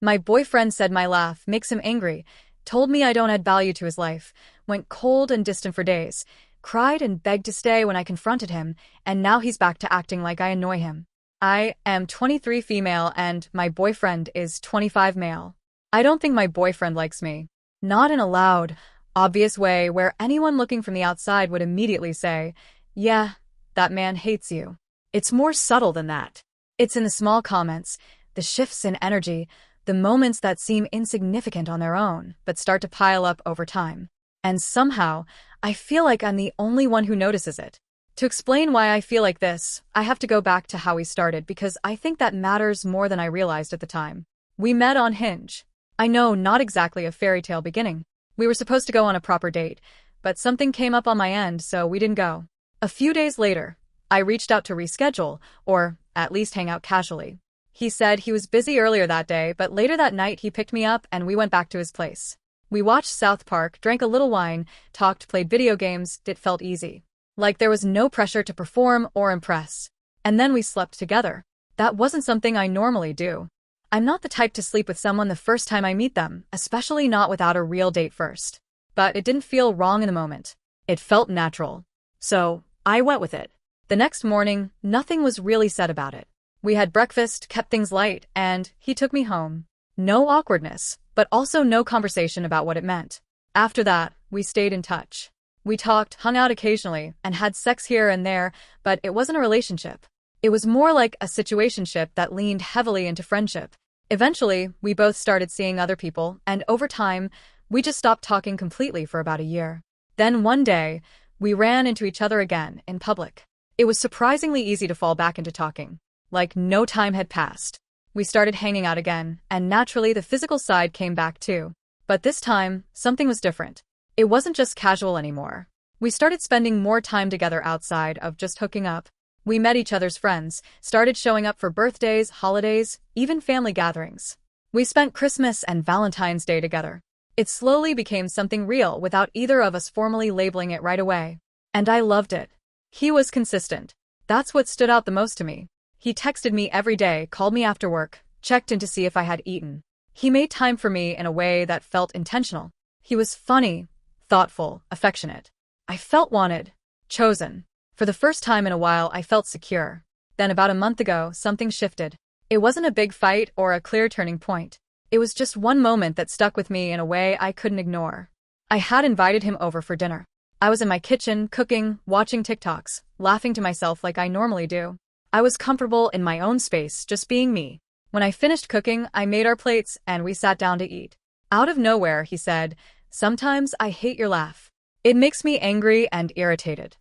My boyfriend said my laugh makes him angry, told me I don't add value to his life, went cold and distant for days, cried and begged to stay when I confronted him, and now he's back to acting like I annoy him. I am 23 female and my boyfriend is 25 male. I don't think my boyfriend likes me. Not in a loud, obvious way where anyone looking from the outside would immediately say, "Yeah, that man hates you." It's more subtle than that. It's in the small comments, the shifts in energy, the moments that seem insignificant on their own, but start to pile up over time. And somehow, I feel like I'm the only one who notices it. To explain why I feel like this, I have to go back to how we started because I think that matters more than I realized at the time. We met on Hinge. I know, not exactly a fairy tale beginning. We were supposed to go on a proper date, but something came up on my end, so we didn't go. A few days later, I reached out to reschedule, or at least hang out casually. He said he was busy earlier that day, but later that night he picked me up and we went back to his place. We watched South Park, drank a little wine, talked, played video games. It felt easy. Like there was no pressure to perform or impress. And then we slept together. That wasn't something I normally do. I'm not the type to sleep with someone the first time I meet them, especially not without a real date first. But it didn't feel wrong in the moment. It felt natural. So, I went with it. The next morning, nothing was really said about it. We had breakfast, kept things light, and he took me home. No awkwardness, but also no conversation about what it meant. After that, we stayed in touch. We talked, hung out occasionally, and had sex here and there, but it wasn't a relationship. It was more like a situationship that leaned heavily into friendship. Eventually, we both started seeing other people, and over time, we just stopped talking completely for about a year. Then one day, we ran into each other again in public. It was surprisingly easy to fall back into talking. Like no time had passed. We started hanging out again, and naturally the physical side came back too. But this time, something was different. It wasn't just casual anymore. We started spending more time together outside of just hooking up. We met each other's friends, started showing up for birthdays, holidays, even family gatherings. We spent Christmas and Valentine's Day together. It slowly became something real without either of us formally labeling it right away. And I loved it. He was consistent. That's what stood out the most to me. He texted me every day, called me after work, checked in to see if I had eaten. He made time for me in a way that felt intentional. He was funny, thoughtful, affectionate. I felt wanted, chosen. For the first time in a while, I felt secure. Then about a month ago, something shifted. It wasn't a big fight or a clear turning point. It was just one moment that stuck with me in a way I couldn't ignore. I had invited him over for dinner. I was in my kitchen, cooking, watching TikToks, laughing to myself like I normally do. I was comfortable in my own space, just being me. When I finished cooking, I made our plates and we sat down to eat. Out of nowhere, he said, "Sometimes I hate your laugh. It makes me angry and irritated."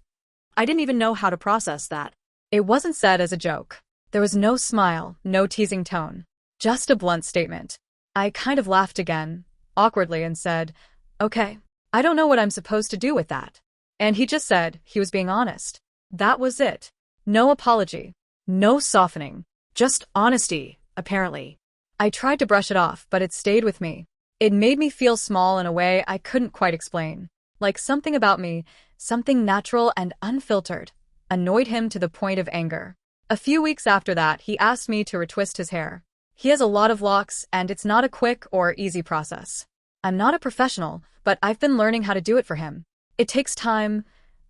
I didn't even know how to process that. It wasn't said as a joke. There was no smile, no teasing tone. Just a blunt statement. I kind of laughed again, awkwardly, and said, "Okay, I don't know what I'm supposed to do with that." And he just said he was being honest. That was it. No apology. No softening. Just honesty, apparently. I tried to brush it off, but it stayed with me. It made me feel small in a way I couldn't quite explain. Like something about me, something natural and unfiltered, annoyed him to the point of anger. A few weeks after that, he asked me to retwist his hair. He has a lot of locks, and it's not a quick or easy process. I'm not a professional, but I've been learning how to do it for him. It takes time,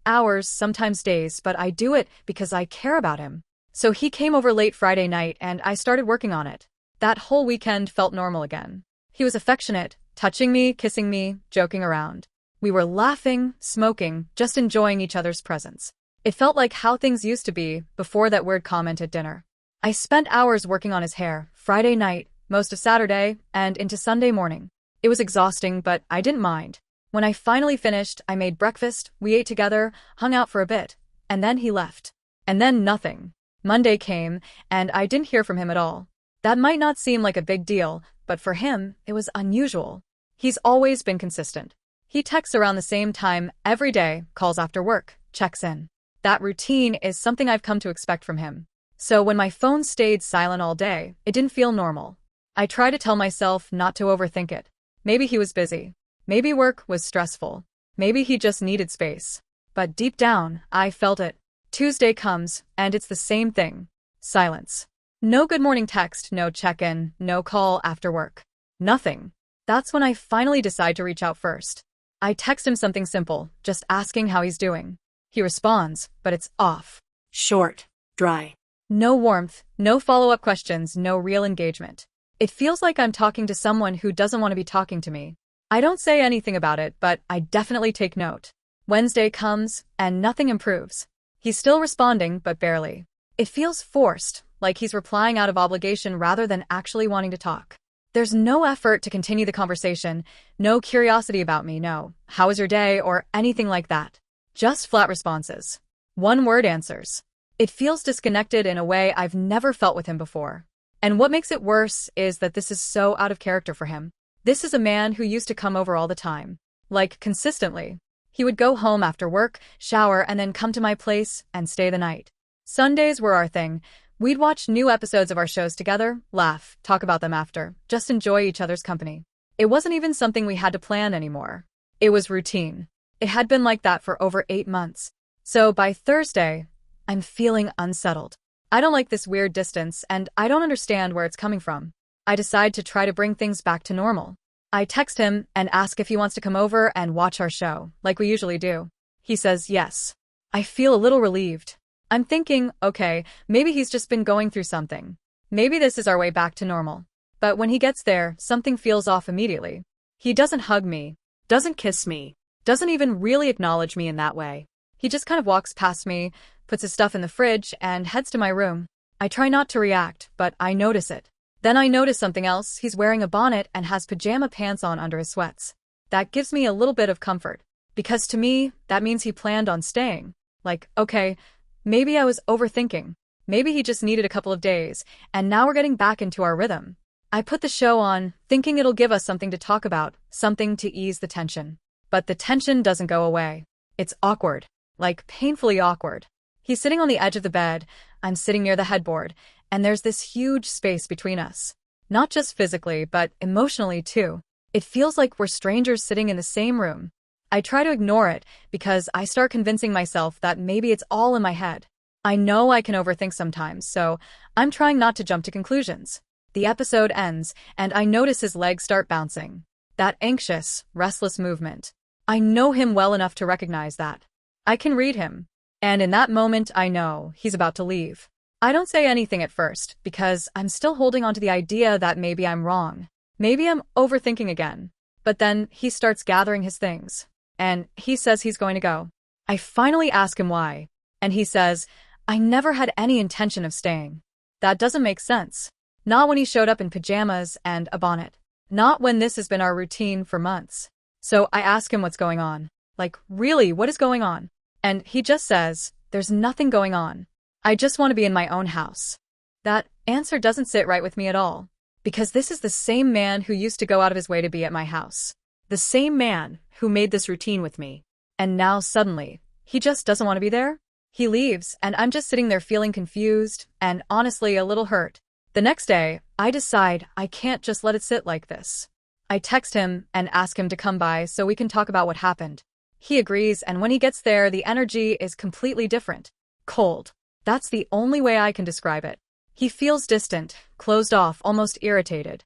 hours, sometimes days, but I do it because I care about him. So he came over late Friday night and I started working on it. That whole weekend felt normal again. He was affectionate, touching me, kissing me, joking around. We were laughing, smoking, just enjoying each other's presence. It felt like how things used to be before that weird comment at dinner. I spent hours working on his hair, Friday night, most of Saturday, and into Sunday morning. It was exhausting, but I didn't mind. When I finally finished, I made breakfast, we ate together, hung out for a bit, and then he left. And then nothing. Monday came, and I didn't hear from him at all. That might not seem like a big deal, but for him, it was unusual. He's always been consistent. He texts around the same time every day, calls after work, checks in. That routine is something I've come to expect from him. So when my phone stayed silent all day, it didn't feel normal. I try to tell myself not to overthink it. Maybe he was busy. Maybe work was stressful. Maybe he just needed space. But deep down, I felt it. Tuesday comes, and it's the same thing. Silence. No good morning text, no check-in, no call after work. Nothing. That's when I finally decide to reach out first. I text him something simple, just asking how he's doing. He responds, but it's off. Short. Dry. No warmth, no follow-up questions, no real engagement. It feels like I'm talking to someone who doesn't want to be talking to me. I don't say anything about it, but I definitely take note. Wednesday comes, and nothing improves. He's still responding, but barely. It feels forced, like he's replying out of obligation rather than actually wanting to talk. There's no effort to continue the conversation, no curiosity about me, no, how was your day, or anything like that. Just flat responses. One-word answers. It feels disconnected in a way I've never felt with him before. And what makes it worse is that this is so out of character for him. This is a man who used to come over all the time. Like, consistently. He would go home after work, shower, and then come to my place and stay the night. Sundays were our thing. We'd watch new episodes of our shows together, laugh, talk about them after, just enjoy each other's company. It wasn't even something we had to plan anymore. It was routine. It had been like that for over 8 months. So by Thursday, I'm feeling unsettled. I don't like this weird distance, and I don't understand where it's coming from. I decide to try to bring things back to normal. I text him and ask if he wants to come over and watch our show, like we usually do. He says yes. I feel a little relieved. I'm thinking, okay, maybe he's just been going through something. Maybe this is our way back to normal. But when he gets there, something feels off immediately. He doesn't hug me, doesn't kiss me, doesn't even really acknowledge me in that way. He just kind of walks past me, puts his stuff in the fridge, and heads to my room. I try not to react, but I notice it. Then I notice something else. He's wearing a bonnet and has pajama pants on under his sweats. That gives me a little bit of comfort, because to me, that means he planned on staying. Like, okay, maybe I was overthinking. Maybe he just needed a couple of days, and now we're getting back into our rhythm. I put the show on, thinking it'll give us something to talk about, something to ease the tension. But the tension doesn't go away. It's awkward. Like, painfully awkward. He's sitting on the edge of the bed, I'm sitting near the headboard, and there's this huge space between us. Not just physically, but emotionally too. It feels like we're strangers sitting in the same room. I try to ignore it because I start convincing myself that maybe it's all in my head. I know I can overthink sometimes, so I'm trying not to jump to conclusions. The episode ends, and I notice his legs start bouncing. That anxious, restless movement. I know him well enough to recognize that. I can read him. And in that moment, I know he's about to leave. I don't say anything at first, because I'm still holding on to the idea that maybe I'm wrong. Maybe I'm overthinking again. But then he starts gathering his things. And he says he's going to go. I finally ask him why. And he says, I never had any intention of staying. That doesn't make sense. Not when he showed up in pajamas and a bonnet. Not when this has been our routine for months. So I ask him what's going on. Like, really, what is going on? And he just says, there's nothing going on. I just want to be in my own house. That answer doesn't sit right with me at all. Because this is the same man who used to go out of his way to be at my house. The same man who made this routine with me. And now suddenly, he just doesn't want to be there? He leaves, and I'm just sitting there feeling confused and honestly a little hurt. The next day, I decide I can't just let it sit like this. I text him and ask him to come by so we can talk about what happened. He agrees, and when he gets there, the energy is completely different. Cold. That's the only way I can describe it. He feels distant, closed off, almost irritated.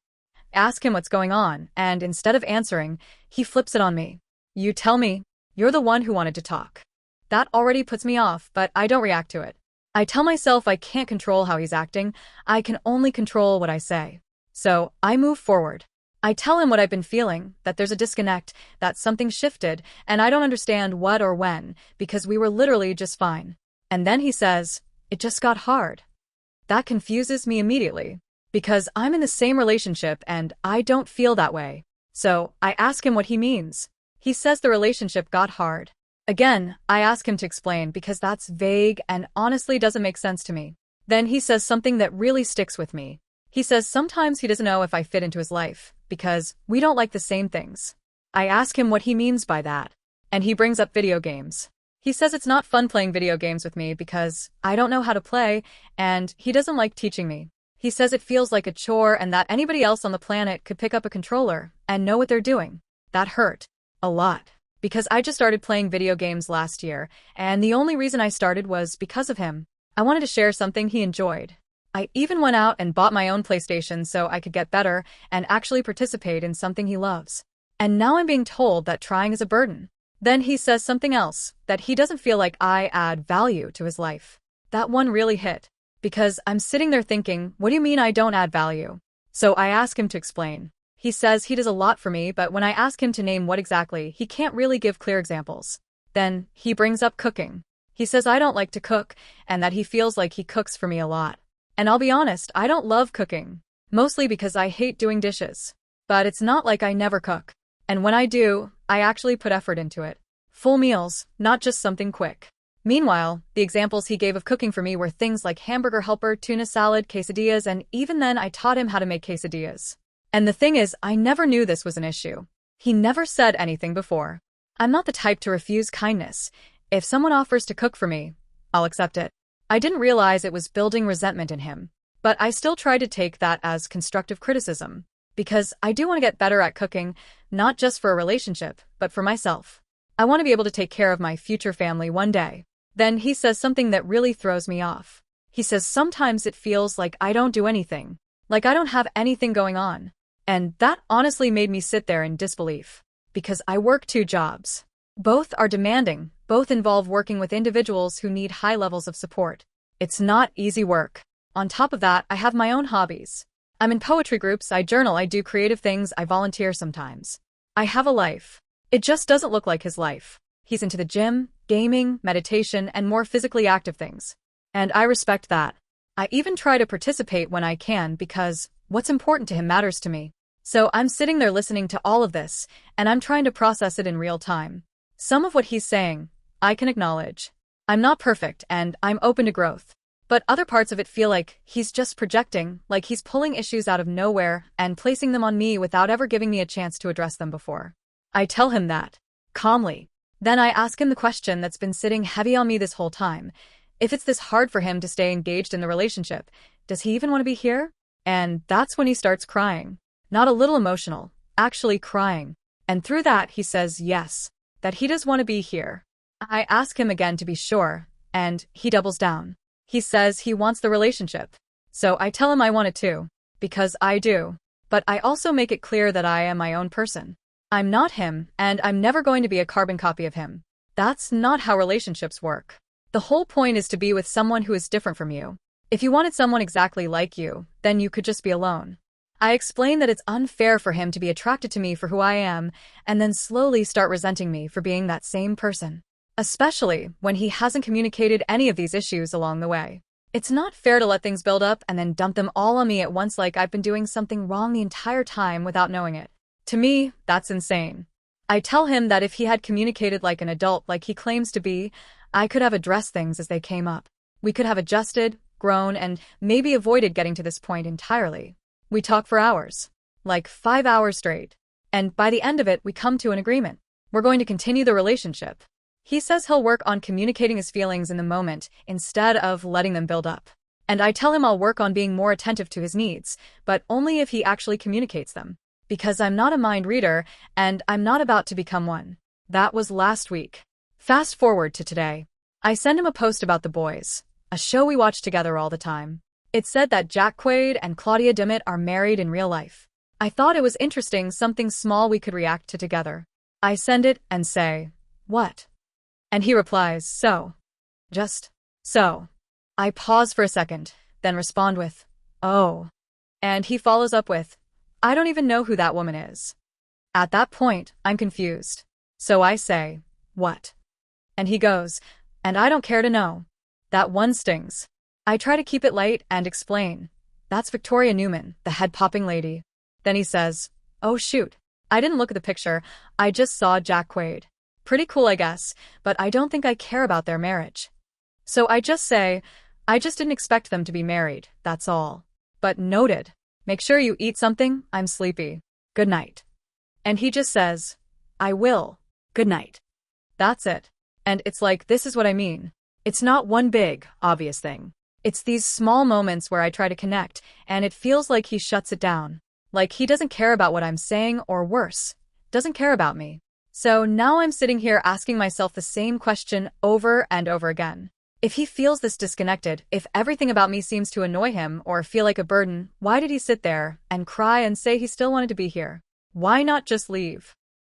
Ask him what's going on, and instead of answering, he flips it on me. You tell me. You're the one who wanted to talk. That already puts me off, but I don't react to it. I tell myself I can't control how he's acting. I can only control what I say. So I move forward. I tell him what I've been feeling, that there's a disconnect, that something shifted, and I don't understand what or when, because we were literally just fine. And then he says, it just got hard. That confuses me immediately, because I'm in the same relationship and I don't feel that way. So I ask him what he means. He says the relationship got hard. Again, I ask him to explain because that's vague and honestly doesn't make sense to me. Then he says something that really sticks with me. He says sometimes he doesn't know if I fit into his life, because we don't like the same things. I ask him what he means by that, and he brings up video games. He says it's not fun playing video games with me because I don't know how to play, and he doesn't like teaching me. He says it feels like a chore and that anybody else on the planet could pick up a controller and know what they're doing. That hurt. A lot. Because I just started playing video games last year, and the only reason I started was because of him. I wanted to share something he enjoyed. I even went out and bought my own PlayStation so I could get better and actually participate in something he loves. And now I'm being told that trying is a burden. Then he says something else, that he doesn't feel like I add value to his life. That one really hit. Because I'm sitting there thinking, what do you mean I don't add value? So I ask him to explain. He says he does a lot for me, but when I ask him to name what exactly, he can't really give clear examples. Then he brings up cooking. He says I don't like to cook, and that he feels like he cooks for me a lot. And I'll be honest, I don't love cooking. Mostly because I hate doing dishes. But it's not like I never cook. And when I do, I actually put effort into it. Full meals, not just something quick. Meanwhile, the examples he gave of cooking for me were things like hamburger helper, tuna salad, quesadillas, and even then I taught him how to make quesadillas. And the thing is, I never knew this was an issue. He never said anything before. I'm not the type to refuse kindness. If someone offers to cook for me, I'll accept it. I didn't realize it was building resentment in him. But I still try to take that as constructive criticism. Because I do want to get better at cooking, not just for a relationship, but for myself. I want to be able to take care of my future family one day. Then he says something that really throws me off. He says sometimes it feels like I don't do anything. Like I don't have anything going on. And that honestly made me sit there in disbelief. Because I work 2 jobs. Both are demanding, both involve working with individuals who need high levels of support. It's not easy work. On top of that, I have my own hobbies. I'm in poetry groups, I journal, I do creative things, I volunteer sometimes. I have a life. It just doesn't look like his life. He's into the gym, gaming, meditation, and more physically active things. And I respect that. I even try to participate when I can because what's important to him matters to me. So I'm sitting there listening to all of this, and I'm trying to process it in real time. Some of what he's saying, I can acknowledge. I'm not perfect, and I'm open to growth. But other parts of it feel like he's just projecting, like he's pulling issues out of nowhere and placing them on me without ever giving me a chance to address them before. I tell him that, calmly. Then I ask him the question that's been sitting heavy on me this whole time. If it's this hard for him to stay engaged in the relationship, does he even want to be here? And that's when he starts crying. Not a little emotional, actually crying. And through that he says yes, that he does want to be here. I ask him again to be sure, and he doubles down. He says he wants the relationship. So I tell him I want it too. Because I do. But I also make it clear that I am my own person. I'm not him, and I'm never going to be a carbon copy of him. That's not how relationships work. The whole point is to be with someone who is different from you. If you wanted someone exactly like you, then you could just be alone. I explain that it's unfair for him to be attracted to me for who I am, and then slowly start resenting me for being that same person. Especially when he hasn't communicated any of these issues along the way. It's not fair to let things build up and then dump them all on me at once like I've been doing something wrong the entire time without knowing it. To me, that's insane. I tell him that if he had communicated like an adult like he claims to be, I could have addressed things as they came up. We could have adjusted, grown, and maybe avoided getting to this point entirely. We talk for hours. Like 5 hours straight. And by the end of it, we come to an agreement. We're going to continue the relationship. He says he'll work on communicating his feelings in the moment instead of letting them build up. And I tell him I'll work on being more attentive to his needs, but only if he actually communicates them. Because I'm not a mind reader, and I'm not about to become one. That was last week. Fast forward to today. I send him a post about The Boys, a show we watch together all the time. It said that Jack Quaid and Claudia Dimmitt are married in real life. I thought it was interesting, something small we could react to together. I send it and say, "What?" And he replies, "So. Just so." I pause for a second, then respond with, "Oh." And he follows up with, "I don't even know who that woman is." At that point, I'm confused. So I say, "What?" And he goes, "And I don't care to know." That one stings. I try to keep it light and explain. "That's Victoria Newman, the head-popping lady." Then he says, "Oh shoot. I didn't look at the picture, I just saw Jack Quaid. Pretty cool, I guess, but I don't think I care about their marriage." So I just say, "I just didn't expect them to be married, that's all. But noted. Make sure you eat something, I'm sleepy. Good night." And he just says, "I will. Good night." That's it. And it's like, this is what I mean. It's not one big, obvious thing. It's these small moments where I try to connect, and it feels like he shuts it down. Like he doesn't care about what I'm saying, or worse, doesn't care about me. So now I'm sitting here asking myself the same question over and over again. If he feels this disconnected, if everything about me seems to annoy him or feel like a burden, why did he sit there and cry and say he still wanted to be here? Why not just leave?